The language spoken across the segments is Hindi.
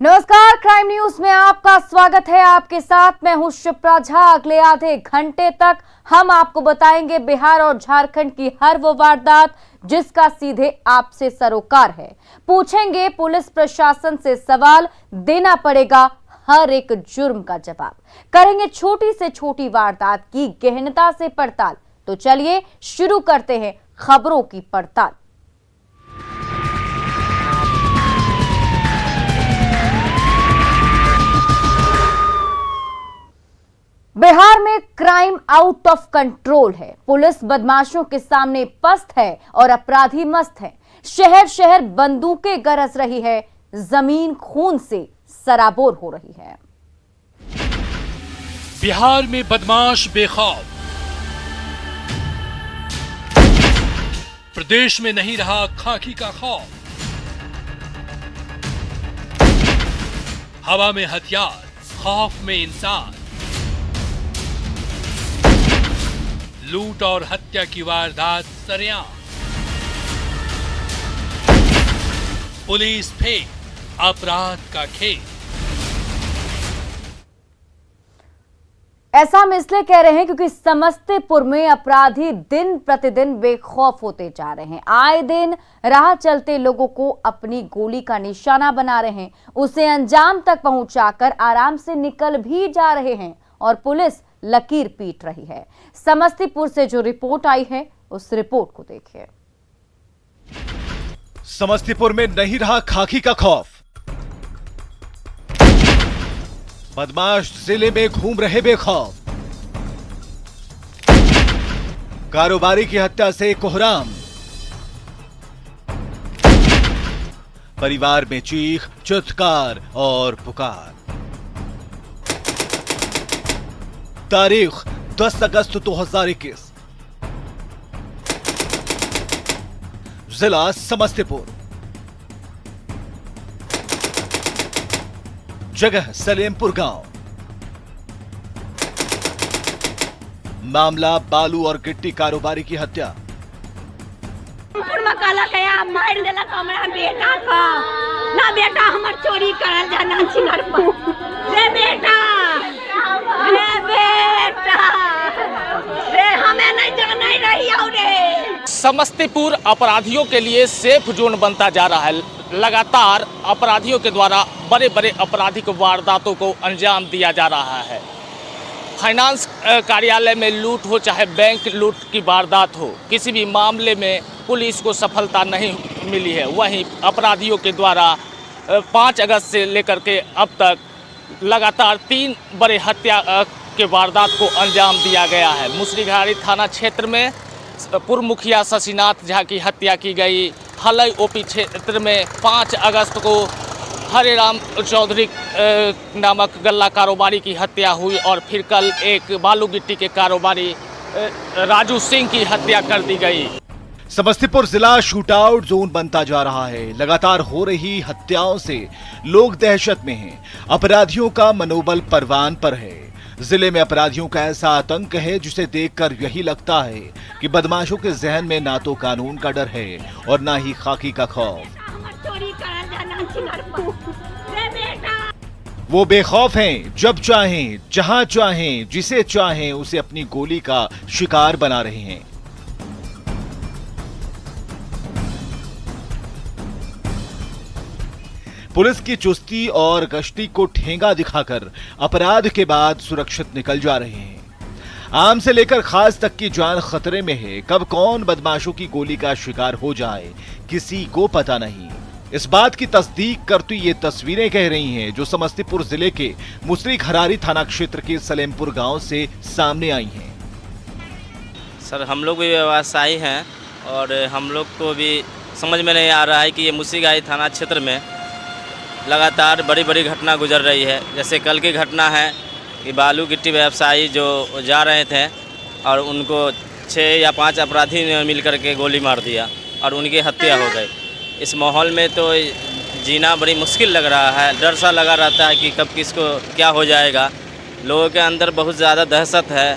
नमस्कार, क्राइम न्यूज में आपका स्वागत है। आपके साथ मैं हूं शिप्रा झा। अगले आधे घंटे तक हम आपको बताएंगे बिहार और झारखंड की हर वो वारदात जिसका सीधे आपसे सरोकार है। पूछेंगे पुलिस प्रशासन से सवाल, देना पड़ेगा हर एक जुर्म का जवाब। करेंगे छोटी से छोटी वारदात की गहनता से पड़ताल। तो चलिए शुरू करते हैं खबरों की पड़ताल। बिहार में क्राइम आउट ऑफ कंट्रोल है। पुलिस बदमाशों के सामने पस्त है और अपराधी मस्त है। शहर शहर बंदूकें गरज रही है, जमीन खून से सराबोर हो रही है। बिहार में बदमाश बेखौफ, प्रदेश में नहीं रहा खाकी का खौफ। हवा में हथियार, खौफ में इंसान। लूट और हत्या की वारदात सरेआम। पुलिस फेंक, अपराध का खेल। ऐसा हम इसलिए कह रहे हैं क्योंकि समस्तीपुर में अपराधी दिन प्रतिदिन बेखौफ होते जा रहे हैं। आए दिन राह चलते लोगों को अपनी गोली का निशाना बना रहे हैं, उसे अंजाम तक पहुंचाकर आराम से निकल भी जा रहे हैं और पुलिस लकीर पीट रही है। समस्तीपुर से जो रिपोर्ट आई है उस रिपोर्ट को देखिए। समस्तीपुर में नहीं रहा खाकी का खौफ, बदमाश जिले में घूम रहे बेखौफ। कारोबारी की हत्या से कोहराम, परिवार में चीख चित्कार और पुकार। तारीख 10 अगस्त 2021, जिला समस्तीपुर, जगह सलेमपुर गांव। मामला बालू और गिट्टी कारोबारी की हत्या। मार देलक हमरा बेटा का ना, बेटा हमर चोरी करल जाना छिनर पर। रे बेटा, रे बेटा, रे हमें नहीं जाना रही हो रे। समस्तीपुर अपराधियों के लिए सेफ जोन बनता जा रहा है। लगातार अपराधियों के द्वारा बड़े बड़े आपराधिक वारदातों को अंजाम दिया जा रहा है। फाइनेंस कार्यालय में लूट हो चाहे बैंक लूट की वारदात हो, किसी भी मामले में पुलिस को सफलता नहीं मिली है। वहीं अपराधियों के द्वारा 5 अगस्त से लेकर के अब तक लगातार 3 बड़े हत्या के वारदात को अंजाम दिया गया है। मुसरीघरारी थाना क्षेत्र में पूर्व मुखिया शशिनाथ झा की हत्या की गई। हलई ओपी क्षेत्र में 5 अगस्त को हरे राम चौधरी नामक गल्ला कारोबारी की हत्या हुई और फिर कल एक बालू गिट्टी के कारोबारी राजू सिंह की हत्या कर दी गई। समस्तीपुर जिला शूटआउट जोन बनता जा रहा है। लगातार हो रही हत्याओं से लोग दहशत में हैं। अपराधियों का मनोबल परवान पर है। जिले में अपराधियों का ऐसा आतंक है जिसे देखकर यही लगता है कि बदमाशों के जहन में ना तो कानून का डर है और ना ही खाकी का खौफ। वो बेखौफ हैं, जब चाहें जहां चाहें जिसे चाहें उसे अपनी गोली का शिकार बना रहे हैं। पुलिस की चुस्ती और गश्ती को ठेंगा दिखाकर अपराध के बाद सुरक्षित निकल जा रहे हैं। आम से लेकर खास तक की जान खतरे में है। कब कौन बदमाशों की गोली का शिकार हो जाए किसी को पता नहीं। इस बात की तस्दीक करती ये तस्वीरें कह रही हैं जो समस्तीपुर जिले के मुसरीघरारी थाना क्षेत्र के सलेमपुर गांव से सामने आई हैं। सर, हम लोग भी व्यवसायी हैं और हम लोग को भी समझ में नहीं आ रहा है कि ये मुसरीघरारी थाना क्षेत्र में लगातार बड़ी बड़ी घटना गुजर रही है। जैसे कल की घटना है कि बालू गिट्टी व्यवसायी जो जा रहे थे और उनको 6 या 5 अपराधी ने मिल करके गोली मार दिया और उनकी हत्या हो गई। इस माहौल में तो जीना बड़ी मुश्किल लग रहा है। डर सा लगा रहता है कि कब किसको क्या हो जाएगा। लोगों के अंदर बहुत ज़्यादा दहशत है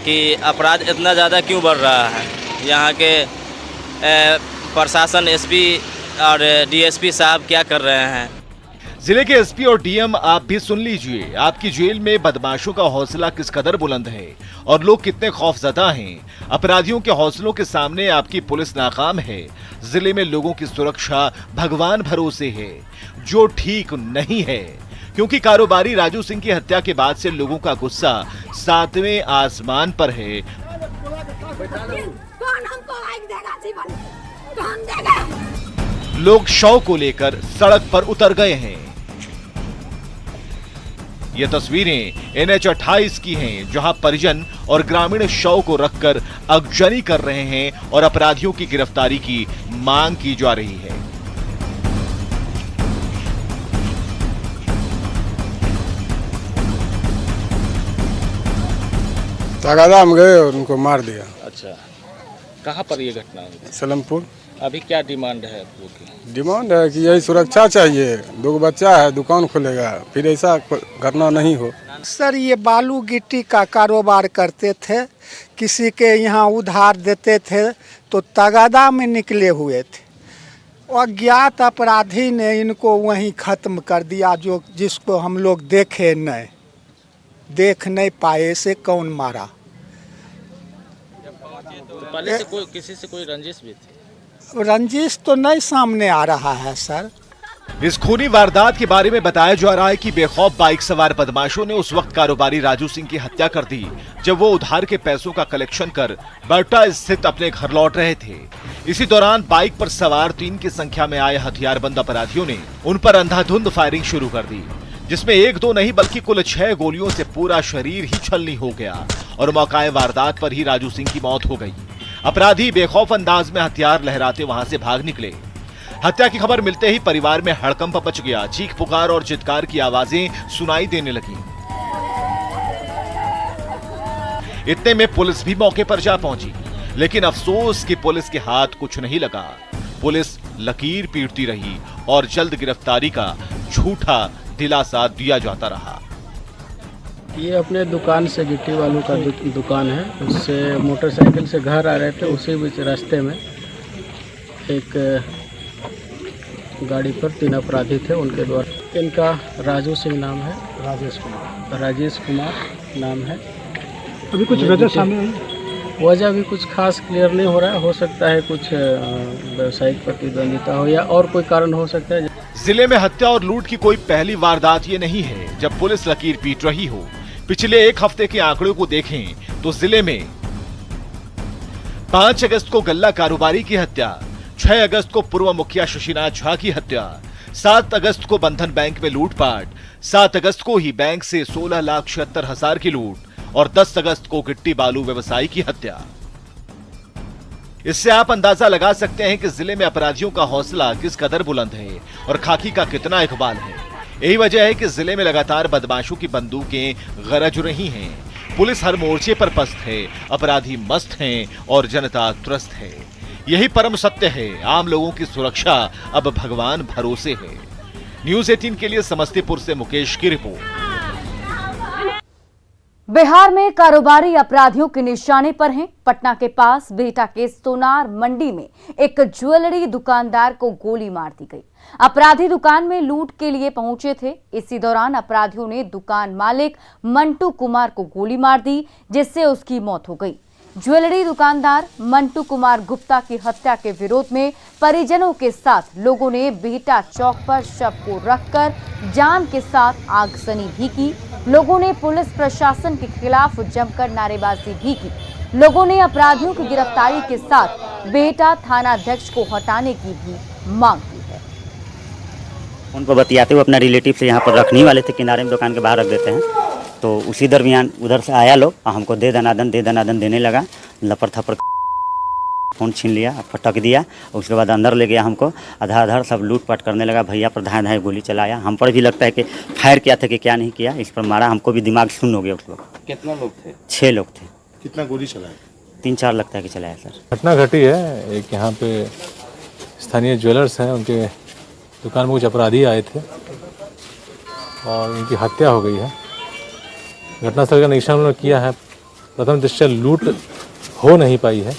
कि अपराध इतना ज़्यादा क्यों बढ़ रहा है। यहाँ के प्रशासन, एसपी और डीएसपी साहब क्या कर रहे हैं। जिले के एसपी और डीएम आप भी सुन लीजिए, आपकी जेल में बदमाशों का हौसला किस कदर बुलंद है और लोग कितने खौफजदा हैं। अपराधियों के हौसलों के सामने आपकी पुलिस नाकाम है। जिले में लोगों की सुरक्षा भगवान भरोसे है, जो ठीक नहीं है, क्योंकि कारोबारी राजू सिंह की हत्या के बाद से लोगों का गुस्सा 7वें आसमान पर है। कौन हमको आग देगा जीवन? कौन देगा? लोग शव को लेकर सड़क पर उतर गए हैं। ये तस्वीरें NH-28 की हैं, जहां परिजन और ग्रामीण शव को रखकर अगजनी कर रहे हैं और अपराधियों की गिरफ्तारी की मांग की जा रही है। तगादा हम गए और उनको मार दिया। अच्छा, कहाँ पर ये घटना हुई? सलमपुर। अभी क्या डिमांड है आप लोग की? डिमांड है कि यही सुरक्षा चाहिए, 2 बच्चा है, दुकान खुलेगा, फिर ऐसा घटना नहीं हो। सर ये बालू गिट्टी का कारोबार करते थे, किसी के यहाँ उधार देते थे तो तगादा में निकले हुए थे। अज्ञात अपराधी ने इनको वहीं ख़त्म कर दिया, जो जिसको हम लोग देख नहीं पाए से कौन मारा। तो पहले से कोई किसी से कोई रंजिश भी थी? रंजिश तो नहीं सामने आ रहा है सर। इस खूनी वारदात के बारे में बताया जा रहा है कि बेखौफ बाइक सवार बदमाशों ने उस वक्त कारोबारी राजू सिंह की हत्या कर दी जब वो उधार के पैसों का कलेक्शन कर बर्टा स्थित अपने घर लौट रहे थे। इसी दौरान बाइक पर सवार 3 की संख्या में आए हथियारबंद अपराधियों ने उन पर अंधाधुंध फायरिंग शुरू कर दी, जिसमें 1-2 नहीं बल्कि कुल 6 गोलियों से पूरा शरीर ही छलनी हो गया और मौकाए वारदात पर ही राजू सिंह की मौत हो गई। अपराधी बेखौफ अंदाज में हथियार लहराते वहां से भाग निकले। हत्या की खबर मिलते ही परिवार में हड़कंप मच गया। चीख पुकार और चित्कार की आवाजें सुनाई देने लगी। इतने में पुलिस भी मौके पर जा पहुंची, लेकिन अफसोस कि पुलिस के हाथ कुछ नहीं लगा। पुलिस लकीर पीटती रही और जल्द गिरफ्तारी का झूठा दिलासा दिया जाता रहा। ये अपने दुकान से गिट्टी वालों का दुकान है, उससे मोटरसाइकिल से घर आ रहे थे। उसी बीच रास्ते में एक गाड़ी पर 3 अपराधी थे, उनके द्वारा, इनका राजू सिंह नाम है, राजेश कुमार नाम है। अभी कुछ वजह सामने आई? वजह भी कुछ खास क्लियर नहीं हो रहा है। हो सकता है कुछ व्यावसायिक प्रतिद्वंदिता हो या और कोई कारण हो सकता है। जिले में हत्या और लूट की कोई पहली वारदात ये नहीं है जब पुलिस लकीर पीट रही हो। पिछले 1 हफ्ते के आंकड़ों को देखें तो जिले में 5 अगस्त को गल्ला कारोबारी की हत्या, 6 अगस्त को पूर्व मुखिया शशिनाथ झा की हत्या, 7 अगस्त को बंधन बैंक में लूटपाट, 7 अगस्त को ही बैंक से 16,76,000 की लूट और 10 अगस्त को गिट्टी बालू व्यवसायी की हत्या। इससे आप अंदाजा लगा सकते हैं कि जिले में अपराधियों का हौसला किस कदर बुलंद है और खाकी का कितना इकबाल है। यही वजह है कि जिले में लगातार बदमाशों की बंदूकें गरज रही हैं। पुलिस हर मोर्चे पर पस्त है, अपराधी मस्त हैं और जनता त्रस्त है। यही परम सत्य है। आम लोगों की सुरक्षा अब भगवान भरोसे है। न्यूज़ 18 के लिए समस्तीपुर से मुकेश की रिपोर्ट। बिहार में कारोबारी अपराधियों के निशाने पर हैं। पटना के पास बिहटा के सोनार मंडी में एक ज्वेलरी दुकानदार को गोली मार दी गई। अपराधी दुकान में लूट के लिए पहुंचे थे। इसी दौरान अपराधियों ने दुकान मालिक मंटू कुमार को गोली मार दी, जिससे उसकी मौत हो गई। ज्वेलरी दुकानदार मंटू कुमार गुप्ता की हत्या के विरोध में परिजनों के साथ लोगों ने बिहटा चौक पर शव को रखकर जान के साथ आगजनी भी की। लोगों ने पुलिस प्रशासन के खिलाफ जमकर नारेबाजी भी की। लोगों ने अपराधियों की गिरफ्तारी के साथ बिहटा थानाध्यक्ष को हटाने की भी मांग की है। उन पर बतियाते हुए अपना रिलेटिव से यहाँ पर रखने वाले थे, किनारे में दुकान के बाहर रख देते हैं। तो उसी दरमियान उधर से आया लोग और हमको दे दनादन देने लगा। लपड़ थपड़ फ़ोन छीन लिया, फटक दिया। उसके बाद अंदर ले गया हमको, आधा सब लूटपाट करने लगा। भैया पर धाए गोली चलाया। हम पर भी लगता है कि फायर किया था कि क्या नहीं किया, इस पर मारा। हमको भी दिमाग सुन्न हो गया उस वक्त। कितना लोग थे? 6 लोग थे। कितना गोली चलाया? 3-4 लगता है कि चलाया सर। घटना घटी है, एक यहाँ पे स्थानीय ज्वेलर्स हैं, उनके दुकान में कुछ अपराधी आए थे और उनकी हत्या हो गई है। घटनास्थल का निरीक्षण उन्होंने किया है। प्रथम दृष्टया लूट हो नहीं पाई है।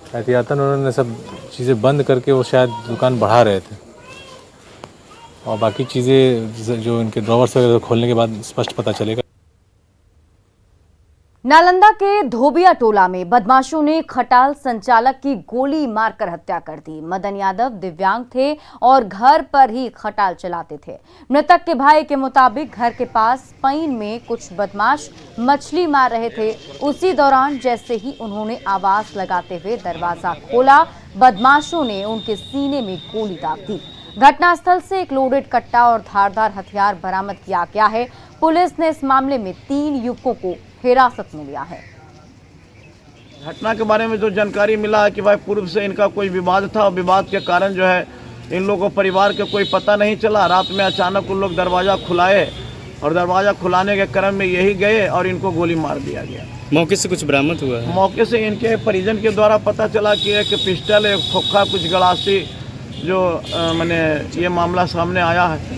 एहतियातन उन्होंने सब चीज़ें बंद करके वो शायद दुकान बढ़ा रहे थे और बाकी चीज़ें जो इनके ड्रॉवर्स वगैरह खोलने के बाद स्पष्ट पता चलेगा। नालंदा के धोबिया टोला में बदमाशों ने खटाल संचालक की गोली मारकर हत्या कर दी। मदन यादव दिव्यांग थे और घर पर ही खटाल चलाते थे। मृतक के भाई के मुताबिक घर के पास पईन में कुछ बदमाश मछली मार रहे थे। उसी दौरान जैसे ही उन्होंने आवाज लगाते हुए दरवाजा खोला, बदमाशों ने उनके सीने में गोली दाग दी। घटनास्थल से एक लोडेड कट्टा और धारदार हथियार बरामद किया गया है। पुलिस ने इस मामले में 3 युवकों को हिरासत में लिया है। घटना के बारे में जो जानकारी मिला है कि भाई पूर्व से इनका कोई विवाद था और विवाद के कारण जो है इन लोगों को परिवार के कोई पता नहीं चला। रात में अचानक उन लोग दरवाज़ा खुलाए और दरवाज़ा खुलाने के क्रम में यही गए और इनको गोली मार दिया गया। मौके से कुछ बरामद हुआ है? मौके से इनके परिजन के द्वारा पता चला कि एक पिस्टल, एक खोखा, कुछ गलासी, जो मैंने ये मामला सामने आया है।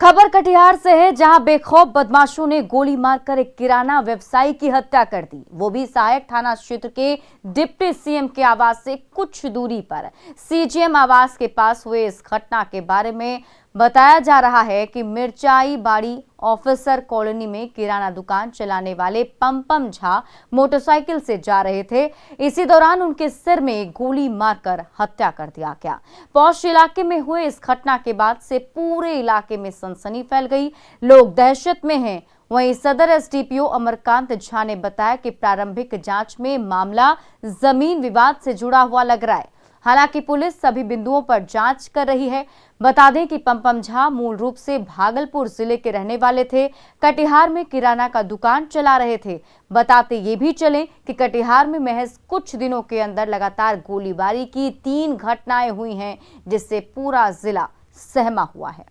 खबर कटिहार से है, जहां बेखौफ बदमाशों ने गोली मारकर एक किराना व्यवसायी की हत्या कर दी, वो भी सहायक थाना क्षेत्र के डिप्टी सीएम के आवास से कुछ दूरी पर। सीजीएम आवास के पास हुए इस घटना के बारे में बताया जा रहा है कि मिर्चाई बाड़ी ऑफिसर कॉलोनी में किराना दुकान चलाने वाले पम्पम झा मोटरसाइकिल से जा रहे थे। इसी दौरान उनके सिर में गोली मारकर हत्या कर दिया गया। पौष इलाके में हुए इस घटना के बाद से पूरे इलाके में सनसनी फैल गई, लोग दहशत में हैं। वहीं सदर एसडीपीओ अमरकांत झा ने बताया कि प्रारंभिक जांच में मामला जमीन विवाद से जुड़ा हुआ लग रहा है। हालांकि पुलिस सभी बिंदुओं पर जांच कर रही है। बता दें कि पम्पम झा मूल रूप से भागलपुर जिले के रहने वाले थे, कटिहार में किराना का दुकान चला रहे थे। बताते ये भी चले कि कटिहार में महज कुछ दिनों के अंदर लगातार गोलीबारी की 3 घटनाएं हुई हैं, जिससे पूरा जिला सहमा हुआ है।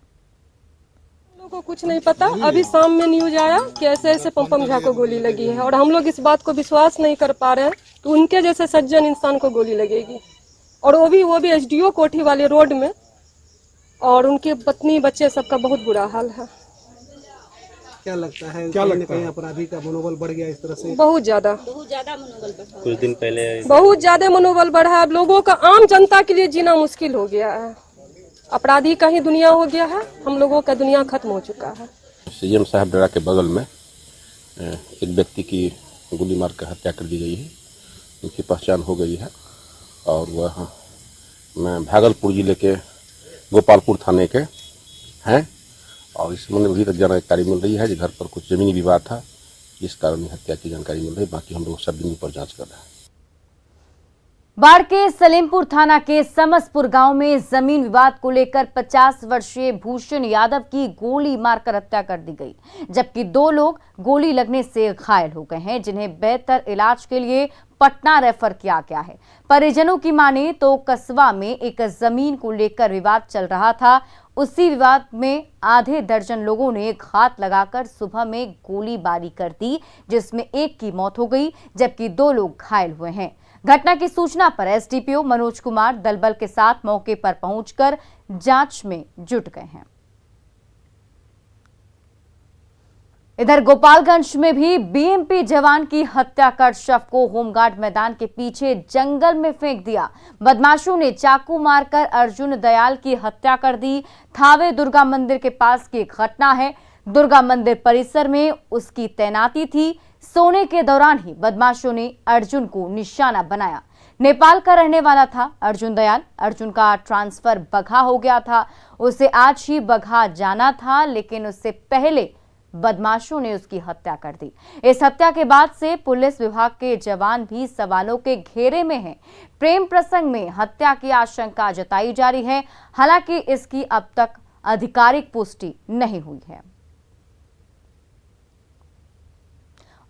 को कुछ नहीं पता, अभी शाम में न्यूज आया कि ऐसे ऐसे पम्पम झा को गोली लगी है और हम लोग इस बात को विश्वास नहीं कर पा रहे हैं तो उनके जैसे सज्जन इंसान को गोली लगेगी, और वो भी एसडीओ कोठी वाले रोड में, और उनके पत्नी बच्चे सबका बहुत बुरा हाल है। क्या लगता है कहीं अपराधी का मनोबल बढ़ गया इस तरह से? बहुत ज्यादा मनोबल बढ़ा। कुछ दिन पहले बहुत ज्यादा मनोबल बढ़ा। अब लोगों का, आम जनता के लिए जीना मुश्किल हो गया है। अपराधी का ही दुनिया हो गया है, हम लोगों का दुनिया खत्म हो चुका है। सीएम साहब डरा के बगल में एक व्यक्ति की गोली मारकर हत्या कर दी गई है। उनकी पहचान हो गई है और वह भागलपुर जिले के गोपालपुर थाने के हैं और इस संबंध में अभी तक जानकारी मिल रही है कि घर पर कुछ जमीनी विवाद था, जिस कारण हत्या की जानकारी मिल रही है। बाकी हम लोग सब बिंदु पर जांच कर रहे हैं। बाढ़ के सलेमपुर थाना के समसपुर गांव में जमीन विवाद को लेकर 50 वर्षीय भूषण यादव की गोली मारकर हत्या कर दी गई, जबकि 2 लोग गोली लगने से घायल हो गए हैं, जिन्हें बेहतर इलाज के लिए पटना रेफर किया गया है। परिजनों की माने तो कस्बा में एक जमीन को लेकर विवाद चल रहा था। उसी विवाद में आधे दर्जन लोगों ने घात लगाकर सुबह में गोलीबारी कर दी, जिसमें एक की मौत हो गई जबकि 2 लोग घायल हुए हैं। घटना की सूचना पर एसडीपीओ मनोज कुमार दलबल के साथ मौके पर पहुंचकर जांच में जुट गए हैं। इधर गोपालगंज में भी बीएमपी जवान की हत्या कर शव को होमगार्ड मैदान के पीछे जंगल में फेंक दिया। बदमाशों ने चाकू मारकर अर्जुन दयाल की हत्या कर दी। थावे दुर्गा मंदिर के पास की घटना है। दुर्गा मंदिर परिसर में उसकी तैनाती थी। सोने के दौरान ही बदमाशों ने अर्जुन को निशाना बनाया। नेपाल का रहने वाला था अर्जुन दयाल। अर्जुन का ट्रांसफर बगहा हो गया था। उसे आज ही बगहा जाना था, लेकिन उससे पहले बदमाशों ने उसकी हत्या कर दी। इस हत्या के बाद से पुलिस विभाग के जवान भी सवालों के घेरे में हैं। प्रेम प्रसंग में हत्या की आशंका जताई जा रही है, हालांकि इसकी अब तक आधिकारिक पुष्टि नहीं हुई है।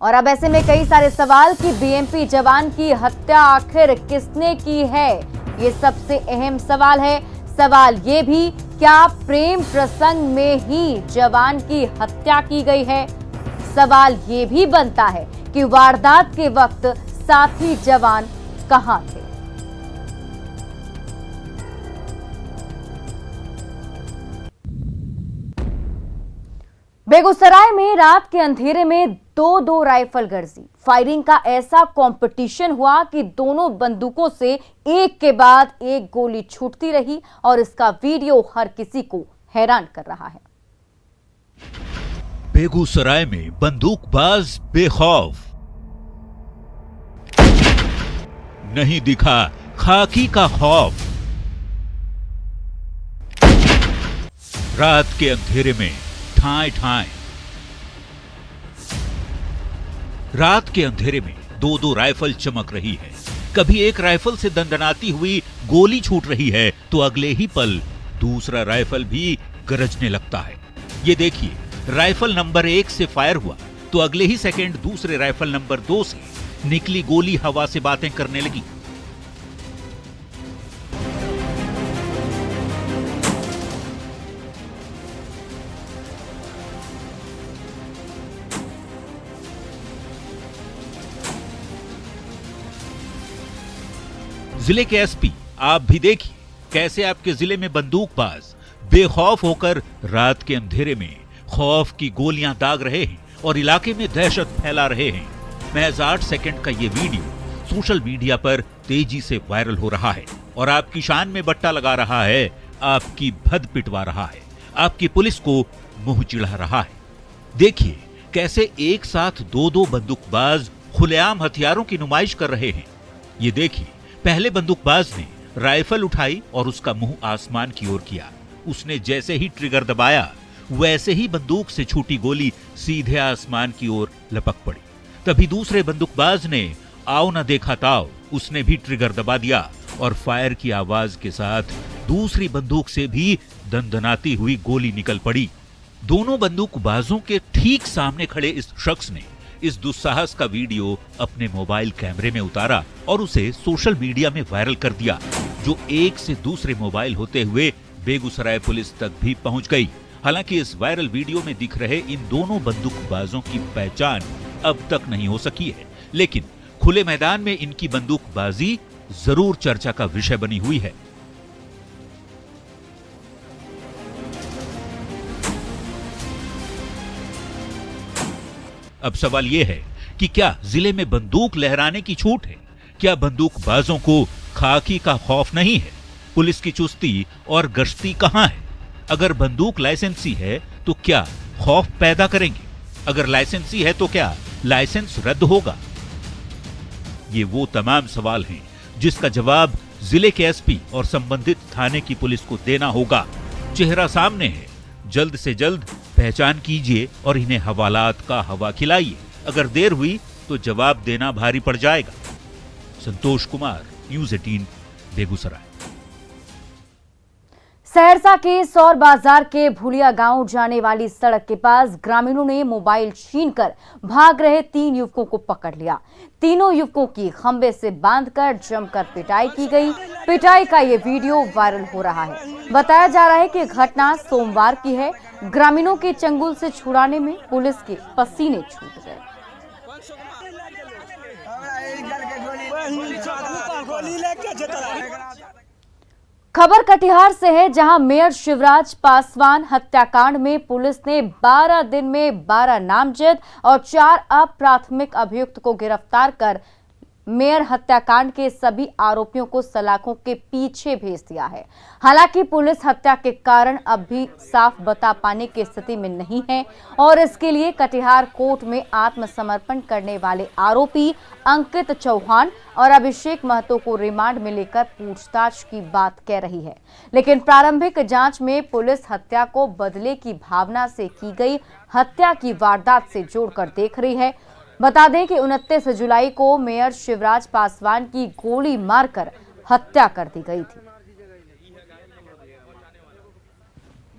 और अब ऐसे में कई सारे सवाल कि बीएमपी जवान की हत्या आखिर किसने की है, ये सबसे अहम सवाल है। सवाल ये भी, क्या प्रेम प्रसंग में ही जवान की हत्या की गई है? सवाल ये भी बनता है कि वारदात के वक्त साथी जवान कहां थे? बेगूसराय में रात के अंधेरे में दो राइफल गरजी। फायरिंग का ऐसा कंपटीशन हुआ कि दोनों बंदूकों से एक के बाद एक गोली छूटती रही और इसका वीडियो हर किसी को हैरान कर रहा है। बेगूसराय में बंदूकबाज बेखौफ, नहीं दिखा खाकी का खौफ। रात के अंधेरे में ठाए ठाए, रात के अंधेरे में दो राइफल चमक रही है। कभी एक राइफल से दंदनाती हुई गोली छूट रही है तो अगले ही पल दूसरा राइफल भी गरजने लगता है। ये देखिए, राइफल नंबर 1 से फायर हुआ तो अगले ही सेकंड दूसरे राइफल नंबर 2 से निकली गोली हवा से बातें करने लगी। जिले के एसपी, आप भी देखिए कैसे आपके जिले में बंदूकबाज बेखौफ होकर रात के अंधेरे में खौफ की गोलियां दाग रहे हैं और इलाके में दहशत फैला रहे हैं। महज 8 सेकंड का ये वीडियो सोशल मीडिया पर तेजी से वायरल हो रहा है और आपकी शान में बट्टा लगा रहा है, आपकी भद पिटवा रहा है, आपकी पुलिस को मुंह चिढ़ा रहा है। देखिए कैसे एक साथ दो बंदूकबाज खुलेआम हथियारों की नुमाइश कर रहे हैं। ये देखिए, पहले बंदूकबाज ने राइफल उठाई और उसका मुंह आसमान की ओर किया। उसने जैसे ही ट्रिगर दबाया वैसे ही बंदूक से छूटी गोली सीधे आसमान की ओर लपक पड़ी। तभी दूसरे बंदूकबाज ने आओ न देखा ताओ, उसने भी ट्रिगर दबा दिया और फायर की आवाज के साथ दूसरी बंदूक से भी दंदनाती हुई गोली निकल पड़ी। दोनों बंदूकबाजों के ठीक सामने खड़े इस शख्स ने इस दुस्साहस का वीडियो अपने मोबाइल कैमरे में उतारा और उसे सोशल मीडिया में वायरल कर दिया, जो एक से दूसरे मोबाइल होते हुए बेगूसराय पुलिस तक भी पहुंच गई। हालांकि इस वायरल वीडियो में दिख रहे इन दोनों बंदूकबाजों की पहचान अब तक नहीं हो सकी है, लेकिन खुले मैदान में इनकी बंदूकबाजी जरूर चर्चा का विषय बनी हुई है। अब सवाल यह है कि क्या जिले में बंदूक लहराने की छूट है? क्या बंदूकबाजों को खाकी का खौफ नहीं है? पुलिस की चुस्ती और गश्ती कहां है? अगर बंदूक लाइसेंसी है तो क्या खौफ पैदा करेंगे? अगर लाइसेंसी है तो क्या लाइसेंस रद्द होगा? ये वो तमाम सवाल हैं जिसका जवाब जिले के एसपी और संबंधित थाने की पुलिस को देना होगा। चेहरा सामने है, जल्द से जल्द पहचान कीजिए और इन्हें हवालात का हवा खिलाइए। अगर देर हुई तो जवाब देना भारी पड़ जाएगा। संतोष कुमार, न्यूज़ 18, बेगूसराय। सहरसा के सौर बाजार के भूलिया गांव जाने वाली सड़क के पास ग्रामीणों ने मोबाइल छीनकर भाग रहे 3 युवकों को पकड़ लिया। तीनों युवकों की खंबे से बांधकर जमकर पिटाई की गई। पिटाई का ये वीडियो वायरल हो रहा है। बताया जा रहा है कि घटना सोमवार की है। ग्रामीणों के चंगुल से छुड़ाने में पुलिस के पसीने छूट गए। खबर कटिहार से है, जहां मेयर शिवराज पासवान हत्याकांड में पुलिस ने 12 दिन में 12 नामजद और 4 अप्राथमिक अभियुक्त को गिरफ्तार कर मेयर हत्याकांड के सभी आरोपियों को सलाखों के पीछे भेज दिया है। हालांकि पुलिस हत्या के कारण अब भी साफ बता पाने की स्थिति में नहीं है और इसके लिए कटिहार कोर्ट में आत्मसमर्पण करने वाले आरोपी अंकित चौहान और अभिषेक महतो को रिमांड में लेकर पूछताछ की बात कह रही है। लेकिन प्रारंभिक जांच में पुलिस हत्या को बदले की भावना से की गई हत्या की वारदात से जोड़कर देख रही है। बता दें कि 29 जुलाई को मेयर शिवराज पासवान की गोली मारकर हत्या कर दी गई थी।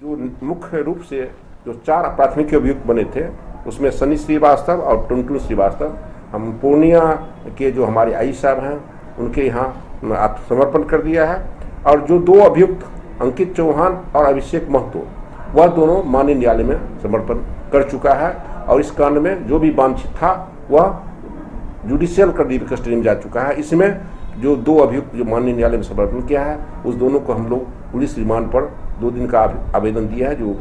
जो मुख्य रूप से जो 4 प्राथमिक अभियुक्त बने थे, उसमें सनी श्रीवास्तव और टुनटुन श्रीवास्तव, हम पूर्णिया के जो हमारे आई साहब हैं उनके यहाँ आत्मसमर्पण कर दिया है। और जो 2 अभियुक्त अंकित चौहान और अभिषेक महतो, वह दोनों माननीय न्यायालय में समर्पण कर चुका है और इस कांड में जो भी वांछित था वह जुडिशियल कस्टडी में जा चुका है। इसमें जो 2 अभियुक्त जो माननीय न्यायालय में समर्पण किया है, उस दोनों को हम लोग पुलिस रिमांड पर 2 दिन का आवेदन दिया है, जो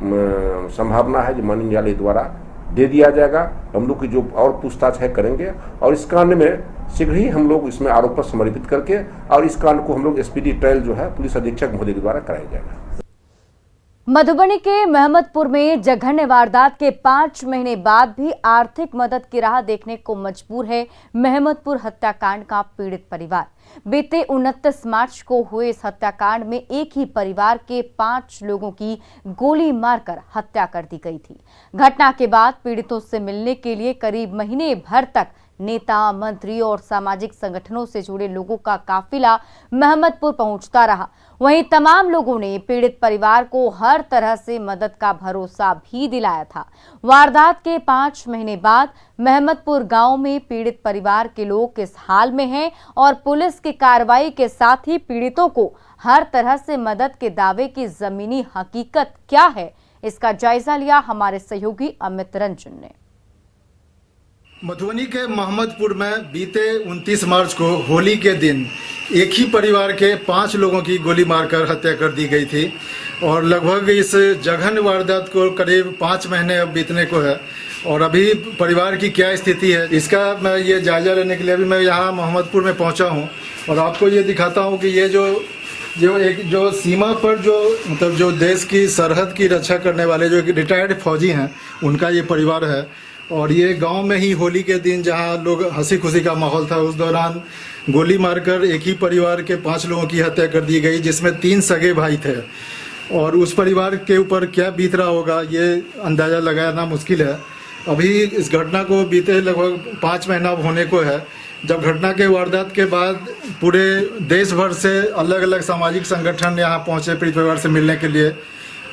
संभावना है जो माननीय न्यायालय द्वारा दे दिया जाएगा। हम लोग की जो और पूछताछ है करेंगे और इस कांड में शीघ्र ही हम लोग इसमें आरोप समर्पित करके और इस कांड को हम लोग स्पीडी ट्रायल जो है पुलिस अधीक्षक महोदय के द्वारा कराया जाएगा। मधुबनी के महमदपुर में जघन्य वारदात के 5 महीने बाद भी आर्थिक मदद की राह देखने को मजबूर है महमदपुर हत्याकांड का पीड़ित परिवार। बीते 29 मार्च को हुए इस हत्याकांड में एक ही परिवार के 5 लोगों की गोली मारकर हत्या कर दी गई थी। घटना के बाद पीड़ितों से मिलने के लिए करीब महीने भर तक नेता, मंत्री और सामाजिक संगठनों से जुड़े लोगों का काफिला महमदपुर पहुंचता रहा। वहीं तमाम लोगों ने पीड़ित परिवार को हर तरह से मदद का भरोसा भी दिलाया था। वारदात के 5 महीने बाद महमदपुर गांव में पीड़ित परिवार के लोग किस हाल में हैं और पुलिस की कार्रवाई के साथ ही पीड़ितों को हर तरह से मदद के दावे की जमीनी हकीकत क्या है, इसका जायजा लिया हमारे सहयोगी अमित रंजन ने। मधुबनी के महमदपुर में बीते 29 मार्च को होली के दिन एक ही परिवार के 5 लोगों की गोली मारकर हत्या कर दी गई थी और लगभग इस जघन्य वारदात को करीब 5 महीने अब बीतने को है और अभी परिवार की क्या स्थिति है इसका मैं ये जायजा लेने के लिए अभी मैं यहाँ महमदपुर में पहुँचा हूँ और आपको ये दिखाता हूँ कि ये जो सीमा पर जो देश की सरहद की रक्षा करने वाले जो रिटायर्ड फौजी हैं उनका ये परिवार है। और ये गांव में ही होली के दिन जहां लोग हंसी खुशी का माहौल था उस दौरान गोली मारकर एक ही परिवार के 5 लोगों की हत्या कर दी गई, जिसमें 3 सगे भाई थे। और उस परिवार के ऊपर क्या बीत रहा होगा ये अंदाज़ा लगाना मुश्किल है। अभी इस घटना को बीते लगभग 5 महीना होने को है जब घटना के वारदात के बाद पूरे देश भर से अलग अलग सामाजिक संगठन यहाँ पहुँचे पीड़ित परिवार से मिलने के लिए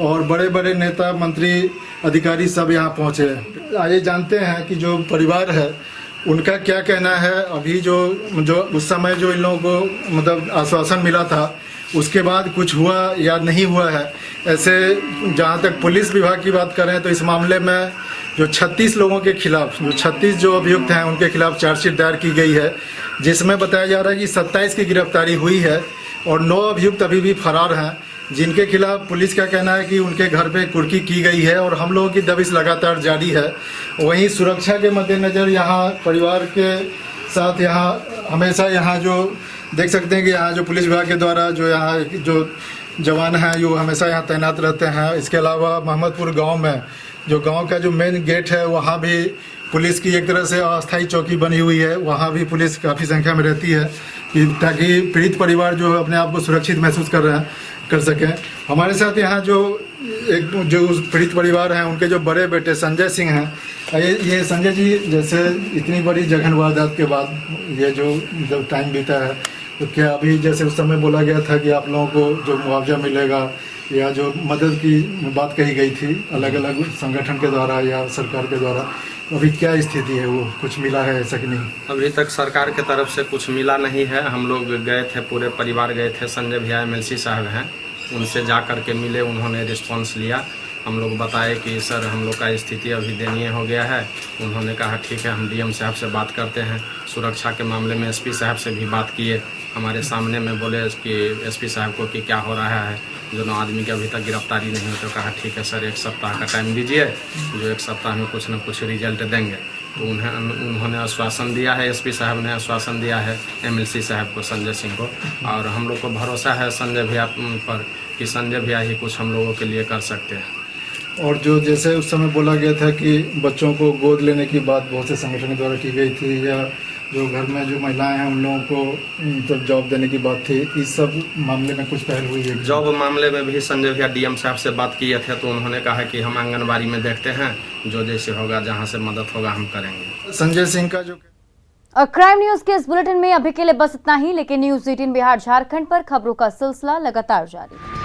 और बड़े बड़े नेता, मंत्री, अधिकारी सब यहाँ पहुँचे। आइए जानते हैं कि जो परिवार है उनका क्या कहना है। अभी जो उस समय जो इन लोगों को मतलब आश्वासन मिला था उसके बाद कुछ हुआ या नहीं हुआ है। ऐसे जहाँ तक पुलिस विभाग की बात करें तो इस मामले में जो 36 लोगों के खिलाफ जो 36 जो अभियुक्त हैं उनके खिलाफ चार्जशीट दायर की गई है, जिसमें बताया जा रहा है कि 27 की गिरफ्तारी हुई है और 9 अभियुक्त अभी भी फरार हैं, जिनके खिलाफ पुलिस का कहना है कि उनके घर पे कुर्की की गई है और हम लोगों की दबिश लगातार जारी है। वहीं सुरक्षा के मद्देनज़र यहाँ परिवार के साथ यहाँ हमेशा यहाँ जो देख सकते हैं कि यहाँ जो पुलिस विभाग के द्वारा जो यहाँ जो जवान हैं जो हमेशा यहाँ तैनात रहते हैं। इसके अलावा महमदपुर गांव में जो गांव का जो मेन गेट है वहाँ भी पुलिस की एक तरह से अस्थायी चौकी बनी हुई है, वहाँ भी पुलिस काफ़ी संख्या में रहती है कि ताकि पीड़ित परिवार जो अपने आप को सुरक्षित महसूस कर सकें। हमारे साथ यहाँ जो पीड़ित परिवार हैं उनके जो बड़े बेटे संजय सिंह हैं। ये संजय जी, जैसे इतनी बड़ी जघन्य वारदात के बाद ये जो जब टाइम बीता है तो क्या अभी जैसे उस समय बोला गया था कि आप लोगों को जो मुआवजा मिलेगा या जो मदद की बात कही गई थी अलग अलग संगठन के द्वारा या सरकार के द्वारा, अभी क्या स्थिति है, वो कुछ मिला है ऐसा कि नहीं? अभी तक सरकार के तरफ से कुछ मिला नहीं है। हम लोग गए थे, पूरे परिवार गए थे, संजय भैया MLC साहब हैं, उनसे जा कर के मिले, उन्होंने रिस्पांस लिया। हम लोग बताए कि सर हम लोग का स्थिति अभी दयनीय हो गया है। उन्होंने कहा ठीक है, हम DM साहब से बात करते हैं। सुरक्षा के मामले में SP साहब से भी बात किए, हमारे सामने में बोले कि SP साहब को कि क्या हो रहा है, दोनों आदमी की अभी तक गिरफ्तारी नहीं हुई। तो कहा ठीक है सर, 1 सप्ताह का टाइम दीजिए, जो 1 सप्ताह में कुछ न कुछ रिजल्ट देंगे। तो उन्होंने आश्वासन दिया है, SP साहब ने आश्वासन दिया है MLC साहब को, संजय सिंह को। और हम लोग को भरोसा है संजय भैया पर कि संजय भैया ही कुछ हम लोगों के लिए कर सकते हैं। और जो जैसे उस समय बोला गया था कि बच्चों को गोद लेने की बात बहुत से संगठन द्वारा की गई थी, या जो घर में जो महिलाएं हैं उन लोगों को मतलब जॉब देने की बात थी, इस सब मामले में कुछ पहल हुई है? जॉब मामले में भी संजय भैया DM साहब से बात किए थे, तो उन्होंने कहा कि हम आंगनबाड़ी में देखते हैं, जो जैसे होगा, जहां से मदद होगा हम करेंगे। संजय सिंह का जो और क्राइम न्यूज के इस बुलेटिन में अभी के लिए बस इतना ही, लेकिन न्यूज 18 बिहार झारखंड पर खबरों का सिलसिला लगातार जारी।